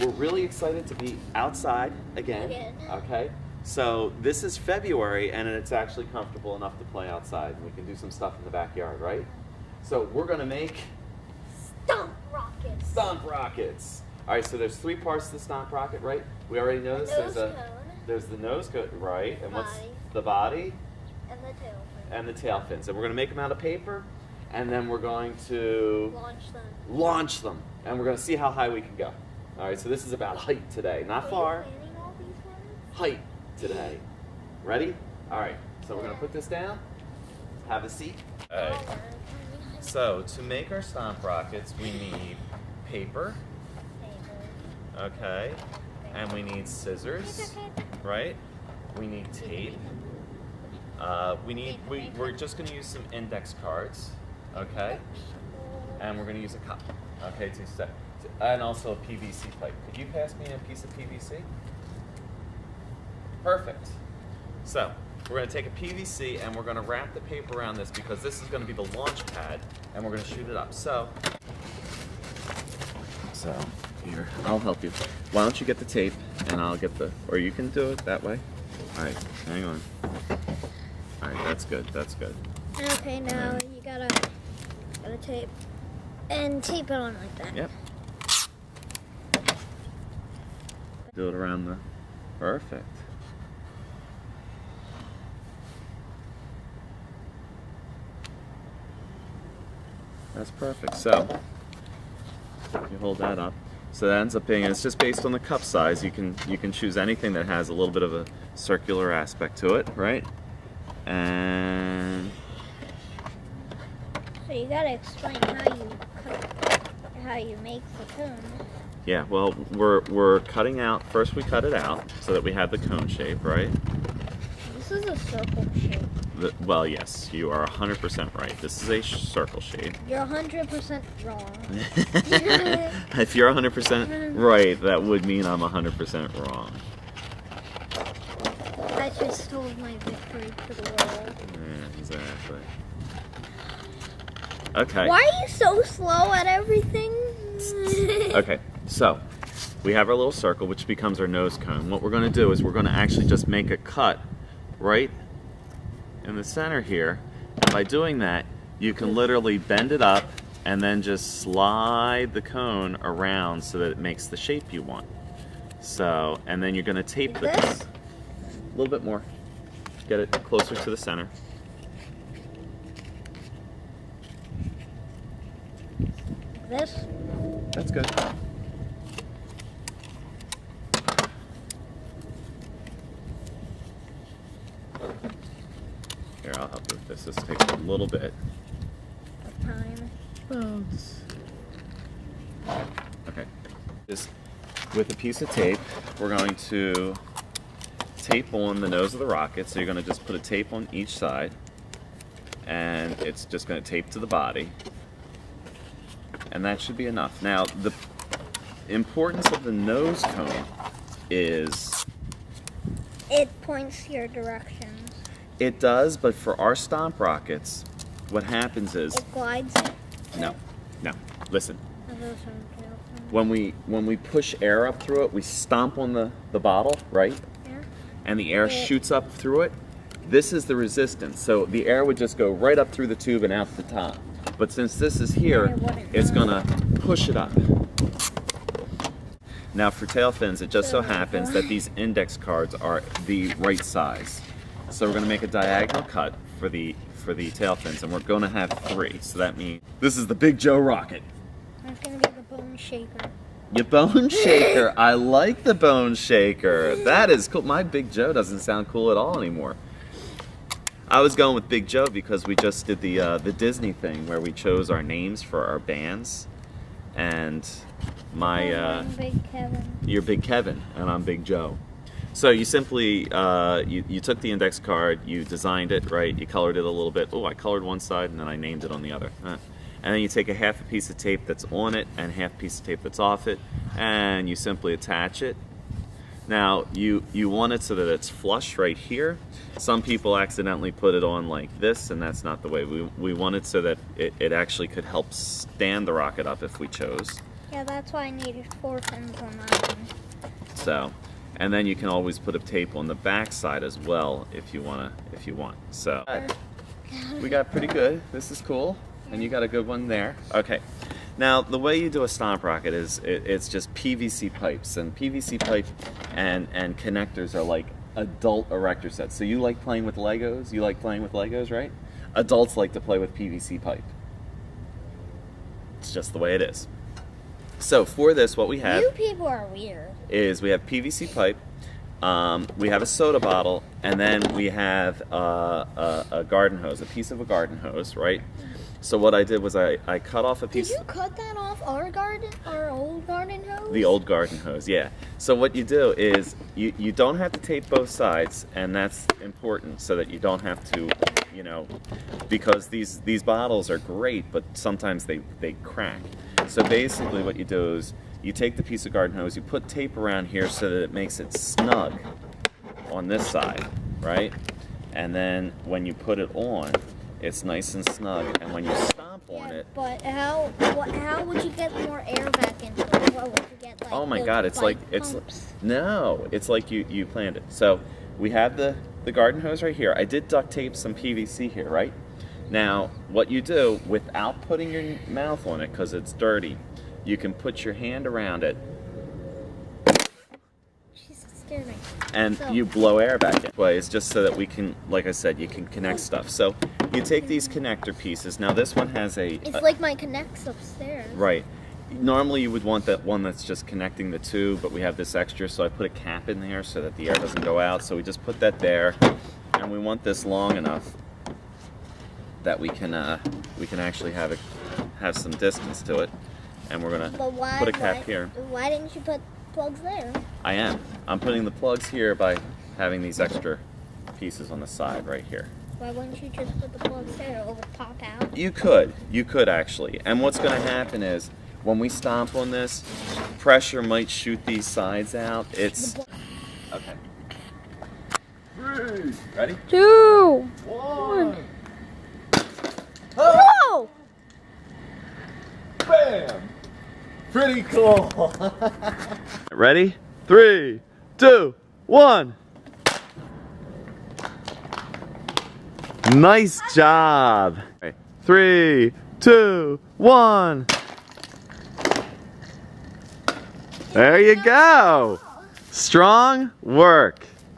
we're really excited to be outside again. Okay? So this is February and it's actually comfortable enough to play outside. And we can do some stuff in the backyard, right? So we're gonna make Stomp rockets. Stomp rockets. All right, so there's 3 parts to the Stomp rocket, right? We already know this. There's the nose cone, right? And what's the body? And the tail fins. And the tail fins. And we're gonna make them out of paper, and then we're going to launch them. And we're gonna see how high we can go. All right, so this is about height today. Not far. Are you planning all these ones? Height today. Ready? All right, so we're gonna put this down. Have a seat. All right. So to make our Stomp rockets, we need paper. Okay. And we need scissors, right? We need tape. We're just gonna use some index cards, okay? And we're gonna use a cup, okay, and also a PVC pipe. Could you pass me a piece of PVC? Perfect. So we're gonna take a PVC and we're gonna wrap the paper around this because this is gonna be the launch pad and we're gonna shoot it up. So here, I'll help you. Why don't you get the tape and I'll get or you can do it that way. All right, hang on. All right, that's good, that's good. Okay, now you gotta tape it on like that. Yep. Do it around the, perfect. That's perfect. So you hold that up. So that ends up being, and it's just based on the cup size. You can choose anything that has a little bit of a circular aspect to it, right? And so you gotta explain how you make the cone. yeah, well, we're cutting out. First, we cut it out so that we have the cone shape, right? This is a circle shape. Well, yes, you are 100% right. This is a circle shape. You're 100% wrong. If you're 100% right, that would mean I'm 100% wrong. I just told my victory to the world. Yeah, exactly. Okay. Why are you so slow at everything? Okay, so we have our little circle, which becomes our nose cone. What we're going to do is we're going to actually just make a cut right in the center here, and by doing that you can literally bend it up and then just slide the cone around so that it makes the shape you want. So, and then you're going to tape this a little bit more, get it closer to the center. This? That's good. Here, I'll help you with this. This takes a little bit of time. Okay. Just with a piece of tape, we're going to tape on the nose of the rocket. So you're going to just put a tape on each side, and it's just going to tape to the body, and that should be enough. Now, the importance of the nose cone is it points your directions. It does, but for our Stomp rockets, what happens is it glides. No. Listen. When we push air up through it, we stomp on the bottle, right? Yeah. And the air shoots up through it. This is the resistance. So the air would just go right up through the tube and out the top. But since this is here, it's gonna push it up. Now for tail fins, it just so happens that these index cards are the right size. So we're going to make a diagonal cut for the tail fins, and we're going to have 3. So that means this is the Big Joe rocket. That's going to be the bone shaker. Your bone shaker. I like the bone shaker. That is cool. My Big Joe doesn't sound cool at all anymore. I was going with Big Joe because we just did the Disney thing where we chose our names for our bands, and I'm Big Kevin. You're Big Kevin, and I'm Big Joe. So you simply, you took the index card, you designed it, right? You colored it a little bit. Oh, I colored one side and then I named it on the other. And then you take a half a piece of tape that's on it and half a piece of tape that's off it, and you simply attach it. Now, you want it so that it's flush right here. Some people accidentally put it on like this, and that's not the way. We want it so that it actually could help stand the rocket up if we chose. Yeah, that's why I needed 4 pins on that one. So, and then you can always put a tape on the back side as well if you want. So, we got pretty good. This is cool, and you got a good one there. Okay. Now, the way you do a stomp rocket is it's just PVC pipes, and PVC pipe and connectors are like adult erector sets. So you like playing with Legos? You like playing with Legos, right? Adults like to play with PVC pipe. It's just the way it is. So for this, what we have You people are weird. is we have PVC pipe, we have a soda bottle, and then we have a garden hose, a piece of a garden hose, right? So what I did was I cut off a piece. Did you cut that off our old garden hose? The old garden hose, yeah. So what you do is you don't have to tape both sides, and that's important so that you don't have to, you know, because these bottles are great, but sometimes they crack. So basically what you do is you take the piece of garden hose, you put tape around here so that it makes it snug on this side, right? And then when you put it on, it's nice and snug, and when you stomp on it. But how would you get more air back into it? What would you get, like, Oh my God! It's like pumps? no, it's like you planned it. So we have the garden hose right here. I did duct tape some PVC here, right? Now what you do without putting your mouth on it because it's dirty, you can put your hand around it. She's scared me. And So- you blow air back in. Way it's just so that we can, like I said, you can connect stuff. So you take these connector pieces. Now this one has It's like my connects upstairs. right. Normally you would want that one that's just connecting the two, but we have this extra, so I put a cap in there so that the air doesn't go out. So we just put that there, and we want this long enough that we can actually have some distance to it, and we're gonna But why? put a cap here. Why didn't you put plugs there? I'm putting the plugs here by having these extra pieces on the side right here. Why wouldn't you just put the plugs there? It would pop out. You could actually. And what's going to happen is when we stomp on this, pressure might shoot these sides out. It's okay. 3, ready? 2. 1. Whoa! Bam! Pretty cool. Ready? 3, 2, 1. Nice job. 3, 2, 1. There you go. Strong work.